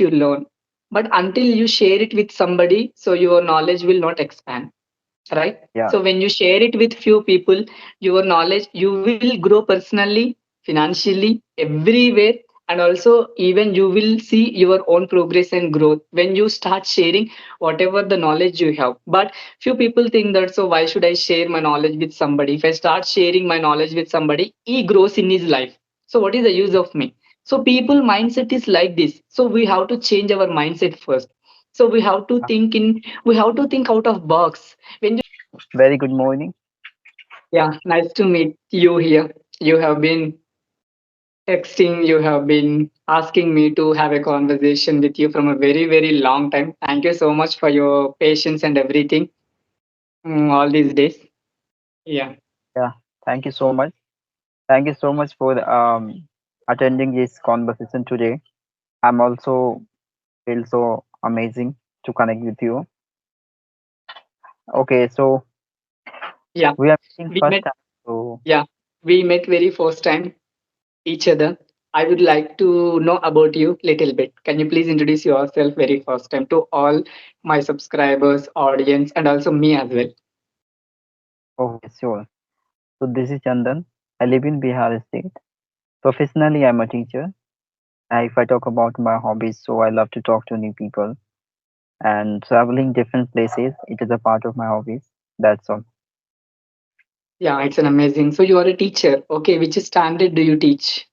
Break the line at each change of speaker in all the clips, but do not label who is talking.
you learn. But until you share it with somebody, so your knowledge will not expand, right?
Yeah,
So when you share it with few people, your knowledge, you will grow personally, financially, everywhere. And also even you will see your own progress and growth when you start sharing whatever the knowledge you have. But few people think that, so why should I share my knowledge with somebody? If I start sharing my knowledge with somebody, he grows in his life, so what is the use of me? So people mindset is like this, so we have to change our mindset first. So we have to think out of box. When you
very good morning.
Yeah, nice to meet you here. You have been texting, you have been asking me to have a conversation with you from a very, very long time. Thank you so much for your patience and everything, all these days. Yeah.
Yeah, thank you so much. Thank you so much for attending this conversation today. I'm also feel so amazing to connect with you. Okay, so
Yeah.
we are meeting
We
first
met,
time. So
yeah, we met very first time each other. I would like to know about you little bit. Can you please introduce yourself very first time to all my subscribers, audience, and also me as well?
okay, sure. So this is Chandan. I live in Bihar state. Professionally, I'm a teacher. If I talk about my hobbies, so I love to talk to new people and traveling different places. It is a part of my hobbies. That's all.
Yeah, it's an amazing. So you are a teacher. Okay, which standard do you teach?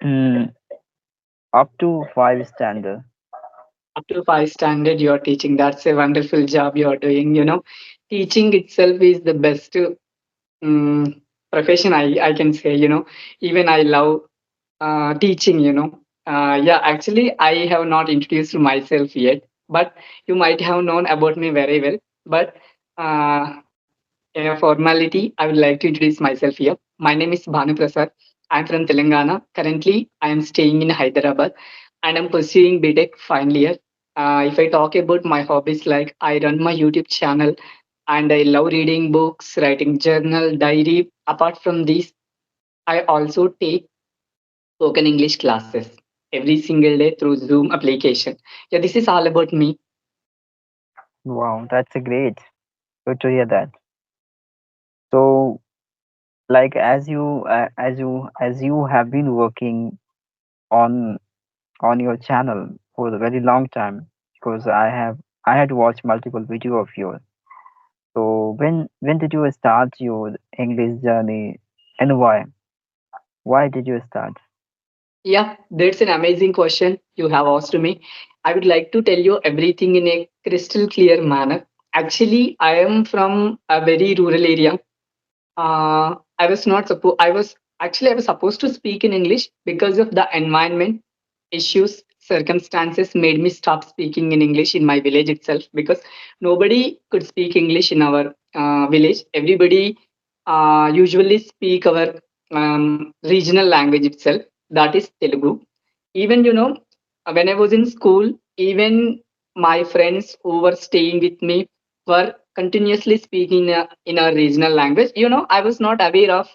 Mm, up to five standard.
Up to five standard you are teaching. That's a wonderful job you are doing. Teaching itself is the best profession, I can say. Even I love teaching. Yeah, actually I have not introduced myself yet, but you might have known about me very well. But uh, in a formality, I would like to introduce myself here. My name is Bhanu Prasad. I'm from Telangana. Currently I am staying in Hyderabad and I'm pursuing BTech final year. If I talk about my hobbies, like I run my YouTube channel and I love reading books, writing journal, diary. Apart from this, I also take spoken English classes every single day through Zoom application. Yeah, this is all about me.
Wow, that's a great. Good to hear that. So, like as you have been working on on your channel for a very long time, because I had watched multiple video of yours. So when did you start your English journey and why? Why did you start?
Yeah, that's an amazing question you have asked me. I would like to tell you everything in a crystal clear manner. Actually, I am from a very rural area. I was not supposed. I was supposed to speak in English because of the environment issues, circumstances made me stop speaking in English in my village itself, because nobody could speak English in our village. Everybody usually speak our regional language itself, that is Telugu. Even when I was in school, even my friends who were staying with me were continuously speaking in a regional language. I was not aware of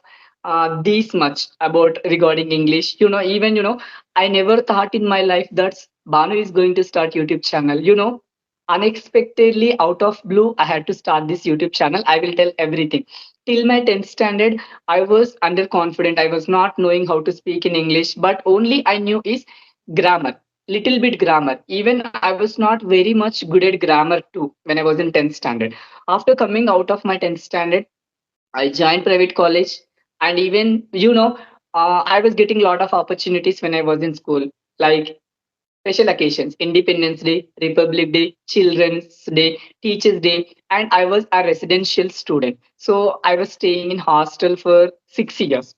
this much about regarding English. Even I never thought in my life that Banu is going to start YouTube channel. Unexpectedly, out of blue, I had to start this YouTube channel. I will tell everything. Till my 10th standard, I was underconfident. I was not knowing how to speak in English, but only I knew is grammar, little bit grammar. Even I was not very much good at grammar too when I was in 10th standard. After coming out of my 10th standard, I joined private college, and even I was getting a lot of opportunities when I was in school, like special occasions, Independence Day, Republic Day, Children's Day, Teachers Day, and I was a residential student. So I was staying in hostel for 6 years.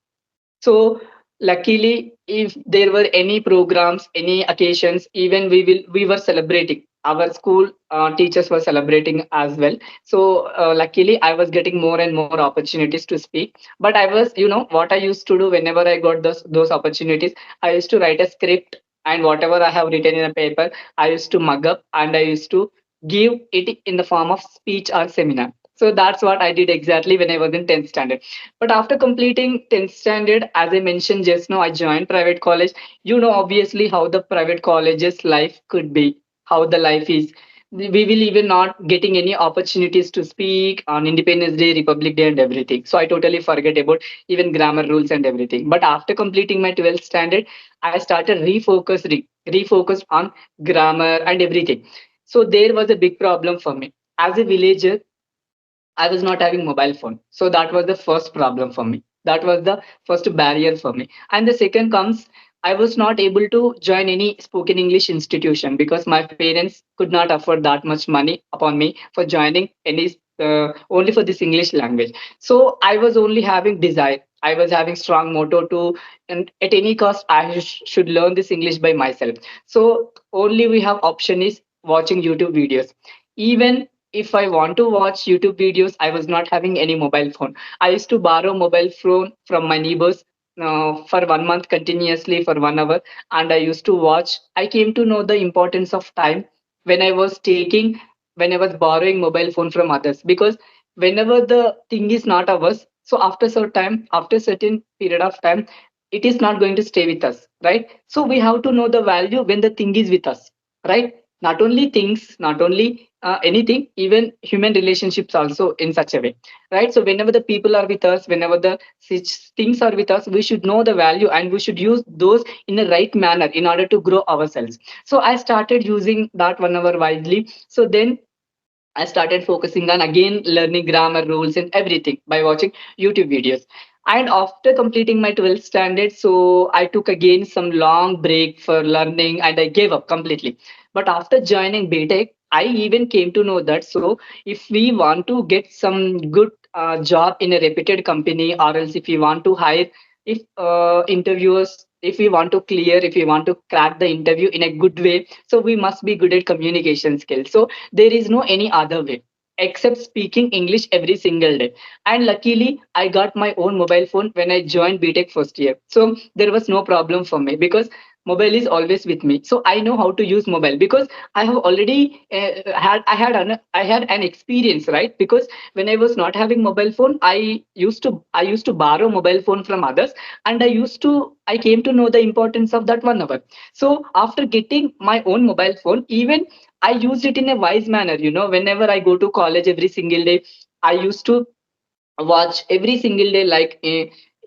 So luckily, if there were any programs, any occasions, even we were celebrating. Our school teachers were celebrating as well. So luckily, I was getting more and more opportunities to speak. But I was, what I used to do whenever I got those opportunities, I used to write a script, and whatever I have written in a paper, I used to mug up and I used to give it in the form of speech or seminar. So that's what I did exactly when I was in 10th standard. But after completing 10th standard, as I mentioned just now, I joined private college. You know, obviously, how the private colleges life could be, how the life is. We will even not getting any opportunities to speak on Independence Day, Republic Day, and everything. So I totally forget about even grammar rules and everything. But after completing my 12th standard, I started refocused on grammar and everything. So there was a big problem for me as a villager. I was not having mobile phone. So that was the first problem for me. That was the first barrier for me. And the second comes, I was not able to join any spoken English institution because my parents could not afford that much money upon me for joining any only for this English language. So I was only having desire. I was having strong motto to, and at any cost, I should learn this English by myself. So only we have option is watching YouTube videos. Even if I want to watch YouTube videos, I was not having any mobile phone. I used to borrow mobile phone from my neighbors for 1 month continuously for 1 hour, and I used to watch. I came to know the importance of time when I was taking, when I was borrowing mobile phone from others, because whenever the thing is not ours, so after certain time, after certain period of time, it is not going to stay with us, right? So we have to know the value when the thing is with us, right? Not only things, not only anything, even human relationships also in such a way, right? So whenever the people are with us, whenever the such things are with us, we should know the value and we should use those in the right manner in order to grow ourselves. So I started using that 1 hour wisely. So then I started focusing on again learning grammar rules and everything by watching YouTube videos. And after completing my 12th standard, so I took again some long break for learning and I gave up completely. But after joining BTech, I even came to know that so if we want to get some good job in a reputed company, or else if we want to hire, if interviewers, if we want to clear, if we want to crack the interview in a good way, so we must be good at communication skills. So there is no any other way except speaking English every single day. And luckily, I got my own mobile phone when I joined BTech first year. So there was no problem for me because mobile is always with me. So I know how to use mobile because I have already I had an experience, right? Because when I was not having mobile phone, I used to borrow mobile phone from others, and I came to know the importance of that 1 hour. So after getting my own mobile phone, even I used it in a wise manner. You know, whenever I go to college every single day, I used to watch every single day like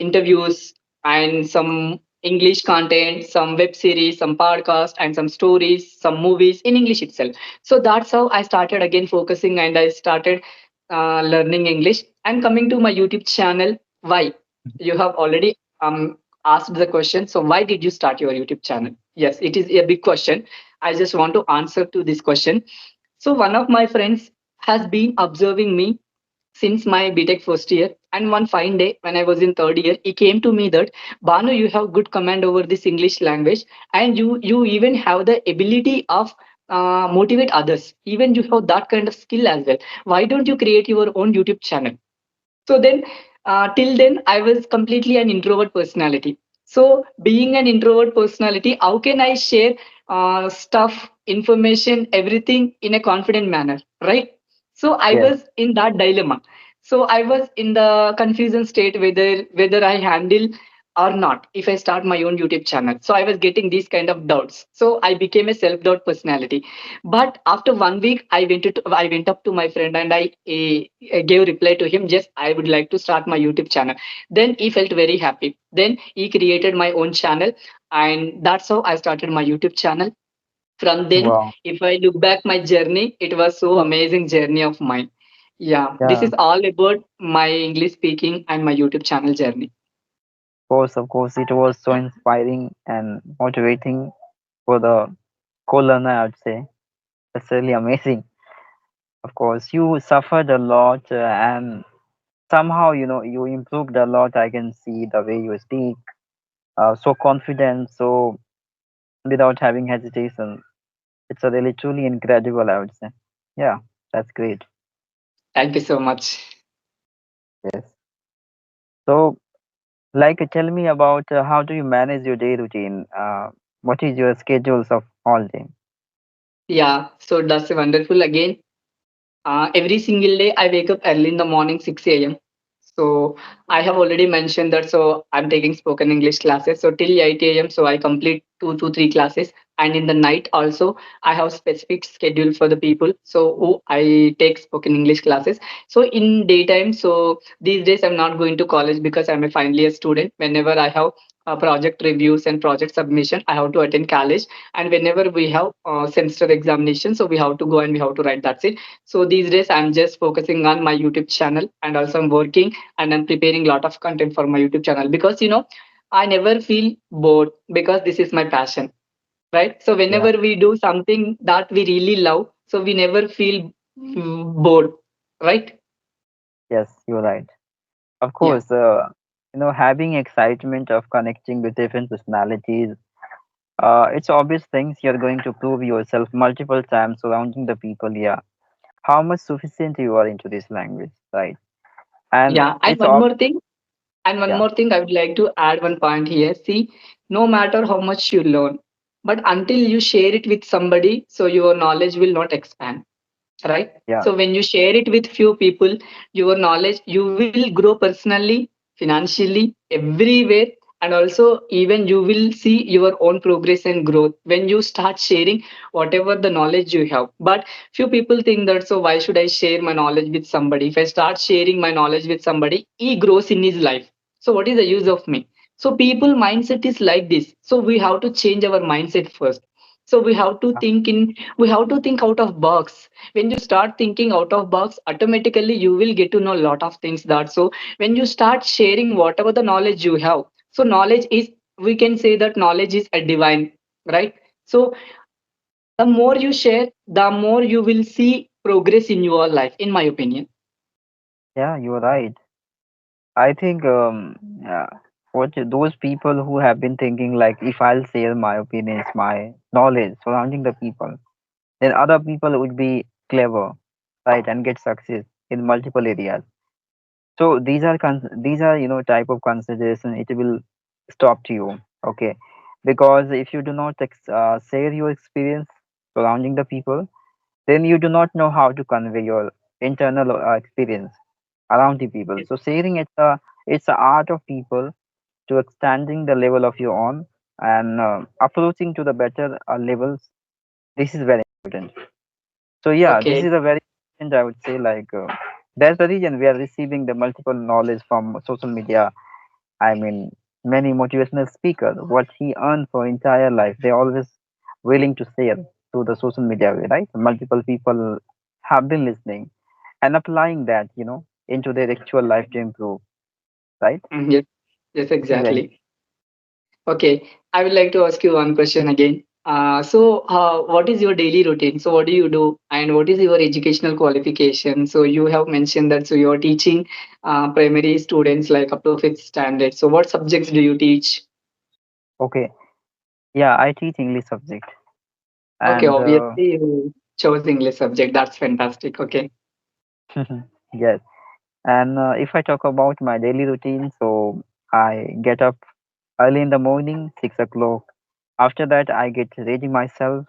interviews and some English content, some web series, some podcast, and some stories, some movies in English itself. So that's how I started again focusing, and I started learning English. And coming to my YouTube channel, why? You have already asked the question. So why did you start your YouTube channel? Yes, it is a big question. I just want to answer to this question. So one of my friends has been observing me since my BTech first year. And one fine day, when I was in third year, he came to me that Banu, you have good command over this English language, and you even have the ability of motivate others. Even you have that kind of skill as well. Why don't you create your own YouTube channel? So then, till then, I was completely an introvert personality. So, being an introvert personality, how can I share stuff, information, everything in a confident manner, right? So, I
Yes.
was in that dilemma. So, I was in the confusion state whether I handle or not if I start my own YouTube channel. So, I was getting these kind of doubts. So, I became a self doubt personality. But after 1 week, I went up to my friend and I gave reply to him. Just I would like to start my YouTube channel. Then he felt very happy. Then he created my own channel, and that's how I started my YouTube channel. From then,
Wow.
if I look back my journey, it was so amazing journey of mine. Yeah, this
Yeah.
is all about my English speaking and my YouTube channel journey.
Of course, it was so inspiring and motivating for the co-learner, I would say. That's really amazing. Of course, you suffered a lot, and somehow, you improved a lot. I can see the way you speak, so confident, so without having hesitation. It's a really truly incredible, I would say. Yeah, that's great.
Thank you so much.
Yes. So, like, tell me about how do you manage your day routine? What is your schedules of all day?
Yeah, so that's wonderful again. Every single day, I wake up early in the morning, 6 a.m. So I have already mentioned that. So I'm taking spoken English classes. So till 8 a.m. So I complete 2 to 3 classes. And in the night also, I have specific schedule for the people. So who I take spoken English classes. So in daytime, so these days I'm not going to college because I'm a final year student. Whenever I have project reviews and project submission, I have to attend college. And whenever we have semester examination, so we have to go and we have to write. That's it. So these days I'm just focusing on my YouTube channel, and also I'm working and I'm preparing a lot of content for my YouTube channel, because I never feel bored because this is my passion, right? So
Yeah,
whenever we do something that we really love, so we never feel bored, right?
yes, you're right. Of
Yeah.
course, having excitement of connecting with different personalities, it's obvious things you're going to prove yourself multiple times surrounding the people. Yeah, how much sufficient you are into this language, right? And
Yeah. And
it's
one
all,
more thing, And one
yeah,
more thing, I would like to add one point here. See, no matter how much you learn, but until you share it with somebody, so your knowledge will not expand, right?
yeah,
So when you share it with few people, your knowledge, you will grow personally, financially, everywhere. And also even you will see your own progress and growth when you start sharing whatever the knowledge you have. But few people think that, so why should I share my knowledge with somebody? If I start sharing my knowledge with somebody, he grows in his life, so what is the use of me? So people mindset is like this, so we have to change our mindset first. So we have to think out of box. When you start thinking out of box, automatically you will get to know a lot of things. That so when you start sharing whatever the knowledge you have, so knowledge is, we can say that knowledge is a divine, right? So the more you share, the more you will see progress in your life, in my opinion.
yeah, you're right. I think yeah, those people who have been thinking like if I'll share my opinions, my knowledge surrounding the people, then other people would be clever, right, and get success in multiple areas. So these are type of consideration it will stop to you, okay, because if you do not share your experience surrounding the people, then you do not know how to convey your internal experience around the people. So sharing it's the art of people to extending the level of your own and approaching to the better levels. This is very important. So yeah, this
Okay.
is a very important, I would say, like that's the reason we are receiving the multiple knowledge from social media. I mean, many motivational speakers, what he earned for entire life, they always willing to share through the social media way, right? Multiple people have been listening and applying that, into their actual life to improve, right?
Yes, yes,
This is very,
exactly. Okay, I would like to ask you one question again. So, what is your daily routine? So, what do you do, and what is your educational qualification? So, you have mentioned that so you're teaching primary students like up to fifth standard. So, what subjects do you teach?
okay. Yeah, I teach English subject,
Okay,
and
obviously you chose English subject. That's fantastic. Okay.
yes. And if I talk about my daily routine, so I get up early in the morning, 6 o'clock. After that, I get ready myself,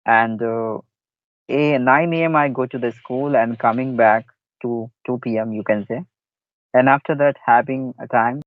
and 9 a.m. I go to the school and coming back to 2 p.m. You can say. And after that, having a time